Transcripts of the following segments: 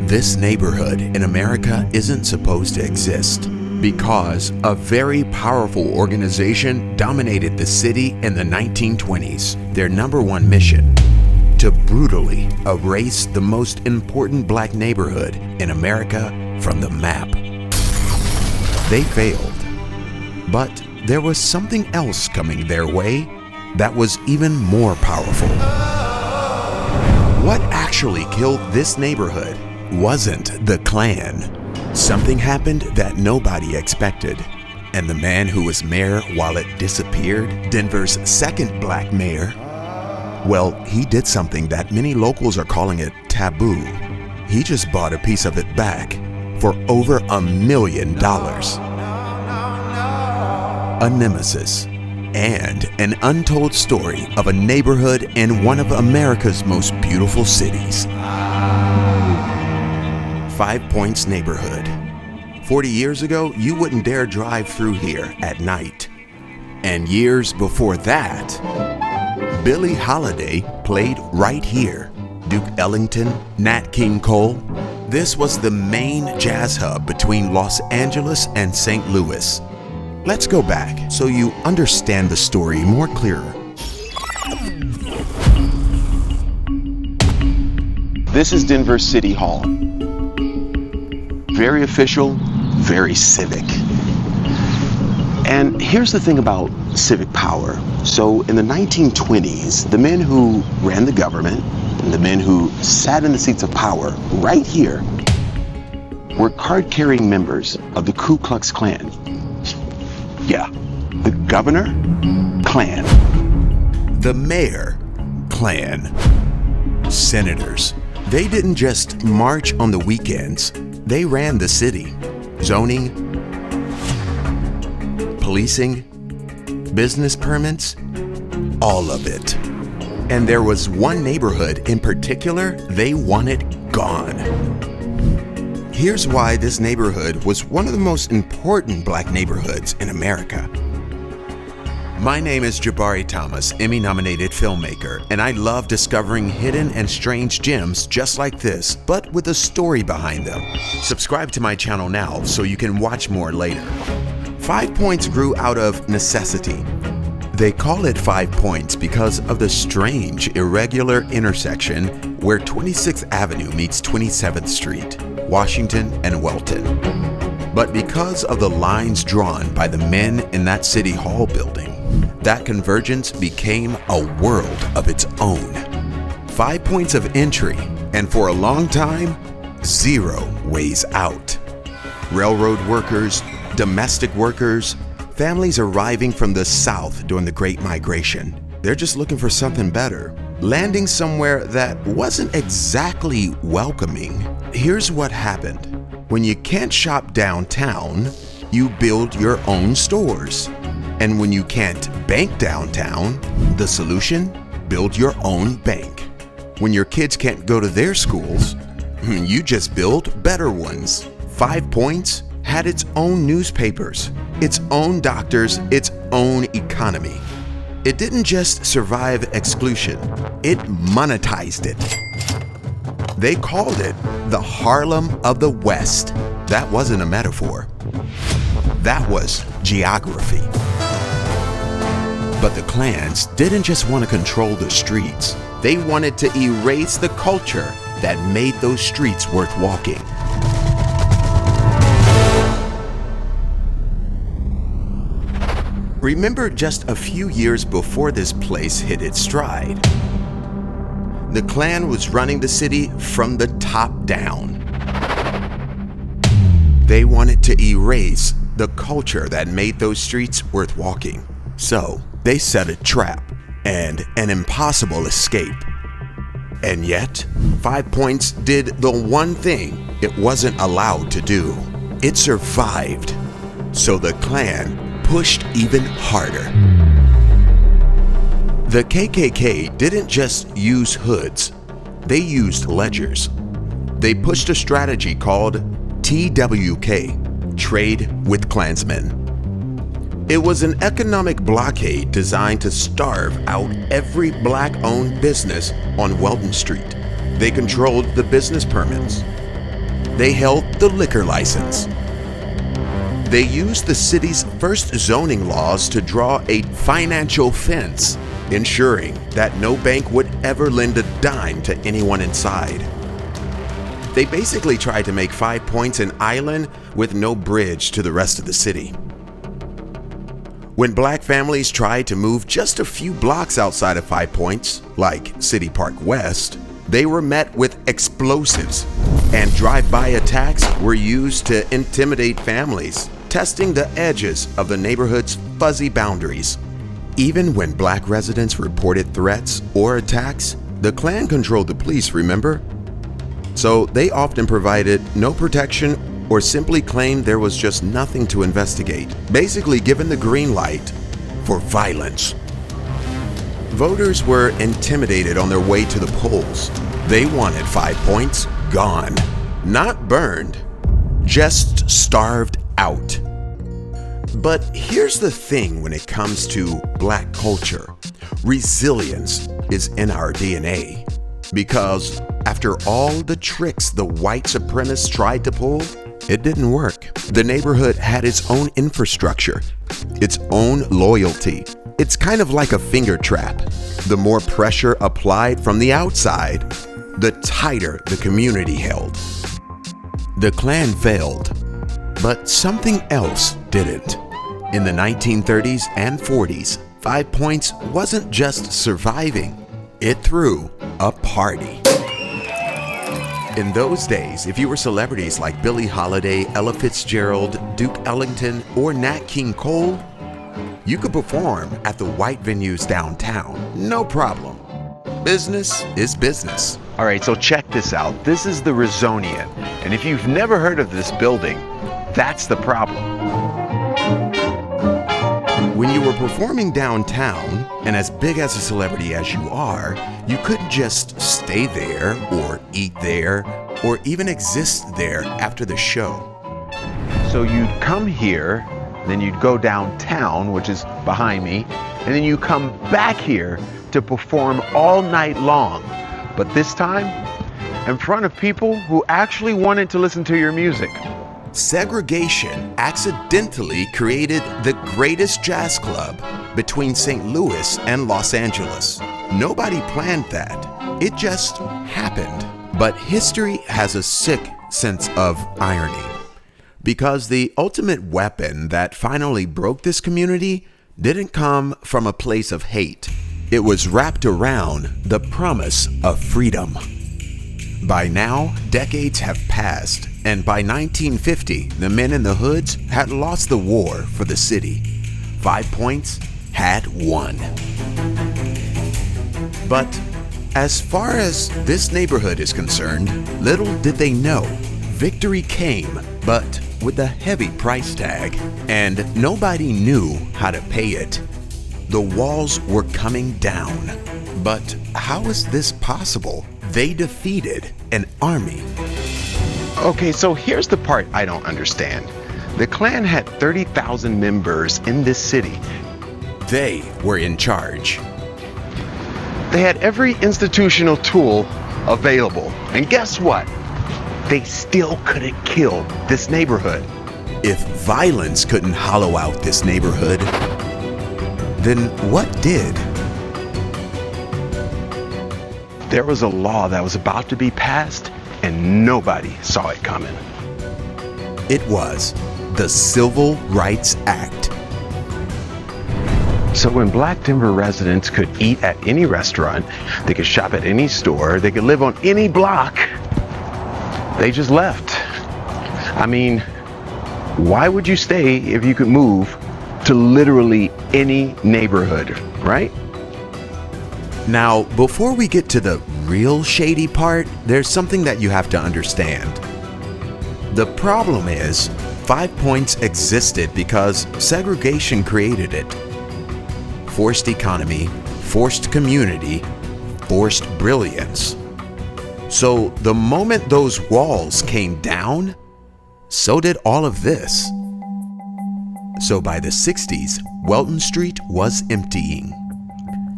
This neighborhood in America isn't supposed to exist because a very powerful organization dominated the city in the 1920s. Their number one mission: to brutally erase the most important black neighborhood in America from the map. They failed, but there was something else coming their way that was even more powerful. What actually killed this neighborhood wasn't the Klan. Something happened that nobody expected, and the man who was mayor while it disappeared, Denver's second black mayor, well, he did something that many locals are calling it taboo. He just bought a piece of it back for over $1 million. A nemesis and an untold story of a neighborhood in one of America's most beautiful cities. 5 Points neighborhood. 40 years ago, you wouldn't dare drive through here at night. And years before that, Billie Holiday played right here. Duke Ellington, Nat King Cole. This was the main jazz hub between Los Angeles and St. Louis. Let's go back so you understand the story more clearer. This is Denver City Hall. Very official, very civic. And here's the thing about civic power. So in the 1920s, the men who ran the government and the men who sat in the seats of power right here were card-carrying members of the Ku Klux Klan. Yeah, the governor, Klan. The mayor, Klan. Senators. They didn't just march on the weekends. They ran the city. Zoning, policing, business permits, all of it. And there was one neighborhood in particular they wanted gone. Here's why this neighborhood was one of the most important black neighborhoods in America. My name is Jabari Thomas, Emmy-nominated filmmaker, and I love discovering hidden and strange gems just like this, but with a story behind them. Subscribe to my channel now so you can watch more later. 5 Points grew out of necessity. They call it 5 Points because of the strange, irregular intersection where 26th Avenue meets 27th Street, Washington and Welton. But because of the lines drawn by the men in that City Hall building, that convergence became a world of its own. 5 points of entry, and for a long time, 0 ways out. Railroad workers, domestic workers, families arriving from the South during the Great Migration. They're just looking for something better, landing somewhere that wasn't exactly welcoming. Here's what happened. When you can't shop downtown, you build your own stores. And when you can't bank downtown, the solution? Build your own bank. When your kids can't go to their schools, you just build better ones. 5 Points had its own newspapers, its own doctors, its own economy. It didn't just survive exclusion, it monetized it. They called it the Harlem of the West. That wasn't a metaphor. That was geography. But the Klans didn't just want to control the streets. They wanted to erase the culture that made those streets worth walking. Remember just a few years before this place hit its stride. The Klan was running the city from the top down. They wanted to erase the culture that made those streets worth walking. So they set a trap and an impossible escape. And yet, 5 Points did the one thing it wasn't allowed to do. It survived. So the Klan pushed even harder. The KKK didn't just use hoods, they used ledgers. They pushed a strategy called TWK, Trade with Klansmen. It was an economic blockade designed to starve out every black-owned business on Welton Street. They controlled the business permits. they held the liquor license. They used the city's first zoning laws to draw a financial fence, ensuring that no bank would ever lend a dime to anyone inside. They basically tried to make 5 Points an island with no bridge to the rest of the city. When black families tried to move just a few blocks outside of 5 Points, like City Park West, they were met with explosives, and drive-by attacks were used to intimidate families, testing the edges of the neighborhood's fuzzy boundaries. Even when black residents reported threats or attacks, the Klan controlled the police, remember? So they often provided no protection or simply claimed there was just nothing to investigate, basically given the green light for violence. Voters were intimidated on their way to the polls. They wanted 5 Points gone, not burned, just starved out. But here's the thing when it comes to black culture. Resilience is in our DNA. Because after all the tricks the white supremacists tried to pull, it didn't work. The neighborhood had its own infrastructure, its own loyalty. It's kind of like a finger trap. The more pressure applied from the outside, the tighter the community held. The Klan failed, but something else didn't. In the 1930s and 40s, 5 Points wasn't just surviving, it threw a party. In those days, if you were celebrities like Billie Holiday, Ella Fitzgerald, Duke Ellington, or Nat King Cole, you could perform at the white venues downtown, no problem. Business is business. All right, so check this out. This is the Rossonian, and if you've never heard of this building, that's the problem. When you were performing downtown, and as big as a celebrity as you are, you couldn't just stay there or eat there or even exist there after the show. So you'd come here, then you'd go downtown, which is behind me, and then you come back here to perform all night long. But this time, in front of people who actually wanted to listen to your music. Segregation accidentally created the greatest jazz club between St. Louis and Los Angeles. Nobody planned that. It just happened. But history has a sick sense of irony, because the ultimate weapon that finally broke this community didn't come from a place of hate. It was wrapped around the promise of freedom. By now, decades have passed, and by 1950, the men in the hoods had lost the war for the city. 5 Points had won. But as far as this neighborhood is concerned, little did they know, victory came, but with a heavy price tag, and nobody knew how to pay it. The walls were coming down. But how is this possible? They defeated an army. Okay, so here's the part I don't understand. The Klan had 30,000 members in this city. They were in charge. They had every institutional tool available. And guess what? They still couldn't kill this neighborhood. If violence couldn't hollow out this neighborhood, then what did? There was a law that was about to be passed, and nobody saw it coming. It was the Civil Rights Act. So when Black Denver residents could eat at any restaurant, they could shop at any store, they could live on any block, they just left. I mean, why would you stay if you could move to literally any neighborhood, right? Now, before we get to the real shady part, there's something that you have to understand. The problem is, 5 Points existed because segregation created it. Forced economy, forced community, forced brilliance. So the moment those walls came down, so did all of this. So by the 60s, Welton Street was emptying.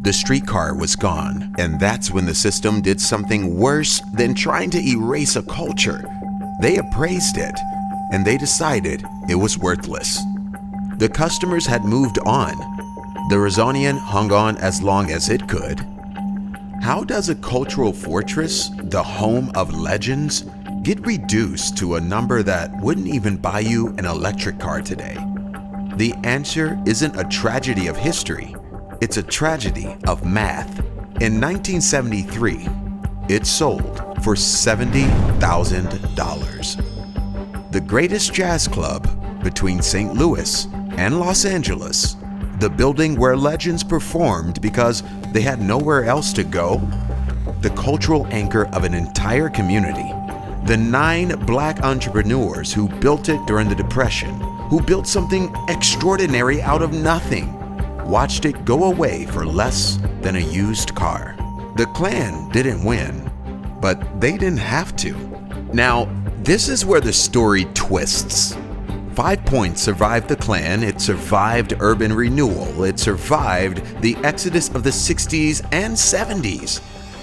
The streetcar was gone, and that's when the system did something worse than trying to erase a culture. They appraised it, and they decided it was worthless. The customers had moved on. The Rossonian hung on as long as it could. How does a cultural fortress, the home of legends, get reduced to a number that wouldn't even buy you an electric car today? The answer isn't a tragedy of history, it's a tragedy of math. In 1973, it sold for $70,000. The greatest jazz club between St. Louis and Los Angeles, the building where legends performed because they had nowhere else to go, the cultural anchor of an entire community, the 9 black entrepreneurs who built it during the Depression, who built something extraordinary out of nothing, watched it go away for less than a used car. The Klan didn't win, but they didn't have to. Now, this is where the story twists. 5 Points survived the Klan, it survived urban renewal, it survived the exodus of the 60s and 70s.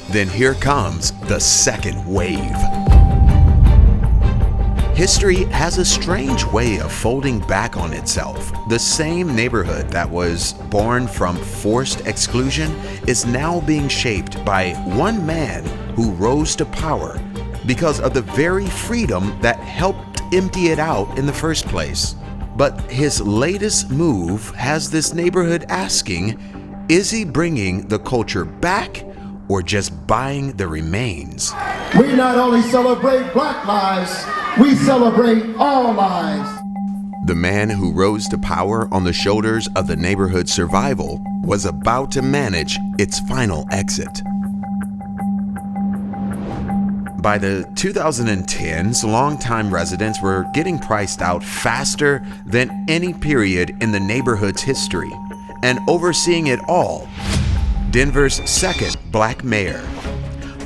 Then here comes the second wave. History has a strange way of folding back on itself. The same neighborhood that was born from forced exclusion is now being shaped by one man who rose to power because of the very freedom that helped empty it out in the first place. But his latest move has this neighborhood asking, is he bringing the culture back or just buying the remains? We not only celebrate Black lives, we celebrate all lives. The man who rose to power on the shoulders of the neighborhood survival was about to manage its final exit. By the 2010s, longtime residents were getting priced out faster than any period in the neighborhood's history. And overseeing it all, Denver's second black mayor.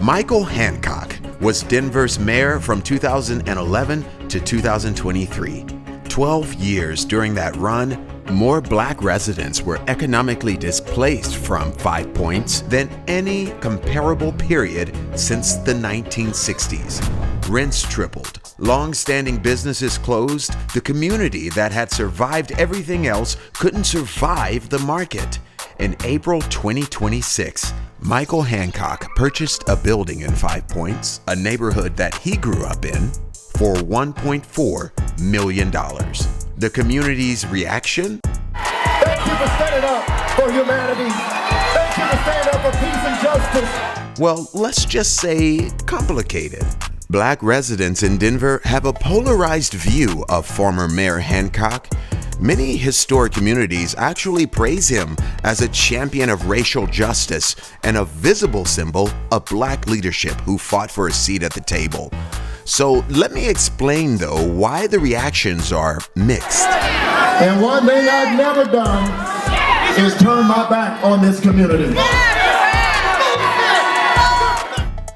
Michael Hancock was Denver's mayor from 2011 to 2023. 12 years during that run, more black residents were economically displaced from 5 Points than any comparable period since the 1960s. Rents tripled, long-standing businesses closed, the community that had survived everything else couldn't survive the market. In April 2026, Michael Hancock purchased a building in 5 Points, a neighborhood that he grew up in, for $1.4 million. The community's reaction? Thank you for standing up for humanity. Thank you for standing up for peace and justice. Well, let's just say complicated. Black residents in Denver have a polarized view of former Mayor Hancock. Many historic communities actually praise him as a champion of racial justice and a visible symbol of black leadership who fought for a seat at the table. So let me explain, though, why the reactions are mixed. And one thing I've never done is turn my back on this community.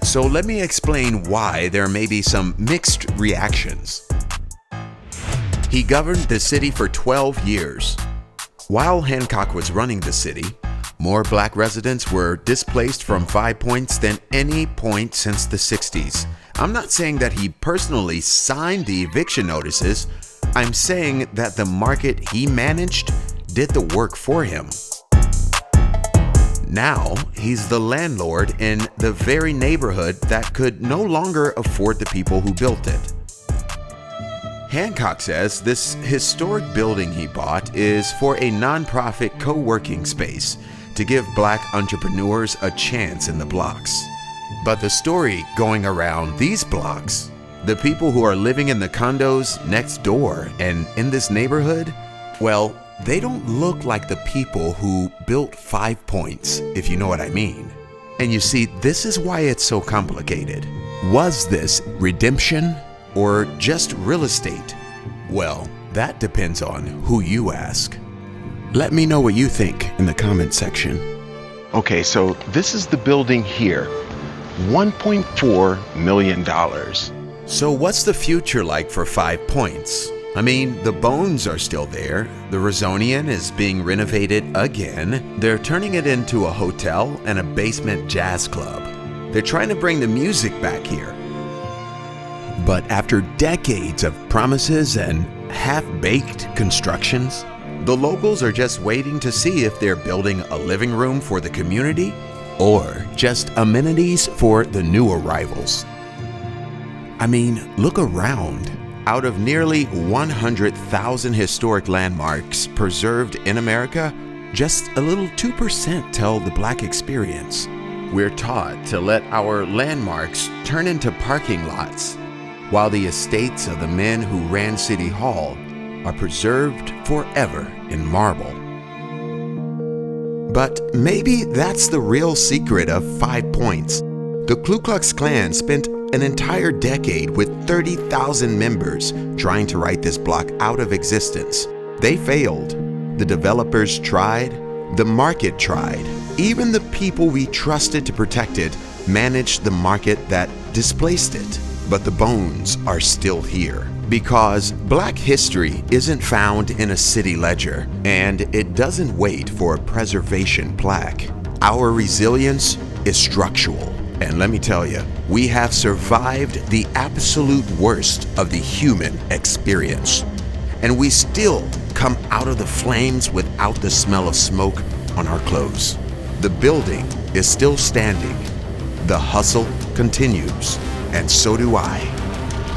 So let me explain why there may be some mixed reactions. He governed the city for 12 years. While Hancock was running the city, more black residents were displaced from 5 Points than any point since the 60s. I'm not saying that he personally signed the eviction notices. I'm saying that the market he managed did the work for him. Now, he's the landlord in the very neighborhood that could no longer afford the people who built it. Hancock says this historic building he bought is for a nonprofit co-working space to give black entrepreneurs a chance in the blocks. But the story going around these blocks, the people who are living in the condos next door and in this neighborhood, well, they don't look like the people who built 5 Points, if you know what I mean. And you see, this is why it's so complicated. Was this redemption or just real estate? Well, that depends on who you ask. Let me know what you think in the comment section. Okay, so this is the building here. $1.4 million. So what's the future like for 5 Points? I mean, the bones are still there. The Rossonian is being renovated again. They're turning it into a hotel and a basement jazz club. They're trying to bring the music back here. But after decades of promises and half-baked constructions, the locals are just waiting to see if they're building a living room for the community or just amenities for the new arrivals. I mean, look around. Out of nearly 100,000 historic landmarks preserved in America, just a little 2% tell the Black experience. We're taught to let our landmarks turn into parking lots, while the estates of the men who ran City Hall are preserved forever in marble. But maybe that's the real secret of 5 Points. The Ku Klux Klan spent an entire decade with 30,000 members trying to write this block out of existence. They failed. The developers tried. The market tried. Even the people we trusted to protect it managed the market that displaced it. But the bones are still here. Because Black history isn't found in a city ledger, and it doesn't wait for a preservation plaque. Our resilience is structural. And let me tell you, we have survived the absolute worst of the human experience. And we still come out of the flames without the smell of smoke on our clothes. The building is still standing. The hustle continues. And so do I.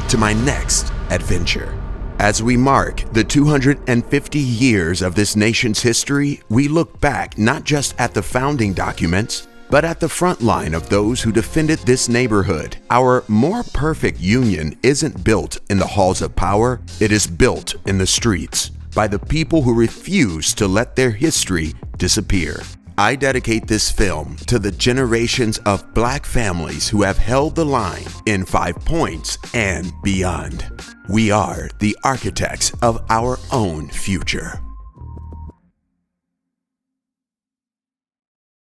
To my next adventure. As we mark the 250 years of this nation's history, we look back not just at the founding documents, but at the front line of those who defended this neighborhood. Our more perfect union isn't built in the halls of power, it is built in the streets by the people who refuse to let their history disappear. I dedicate this film to the generations of Black families who have held the line in 5 Points and beyond. We are the architects of our own future.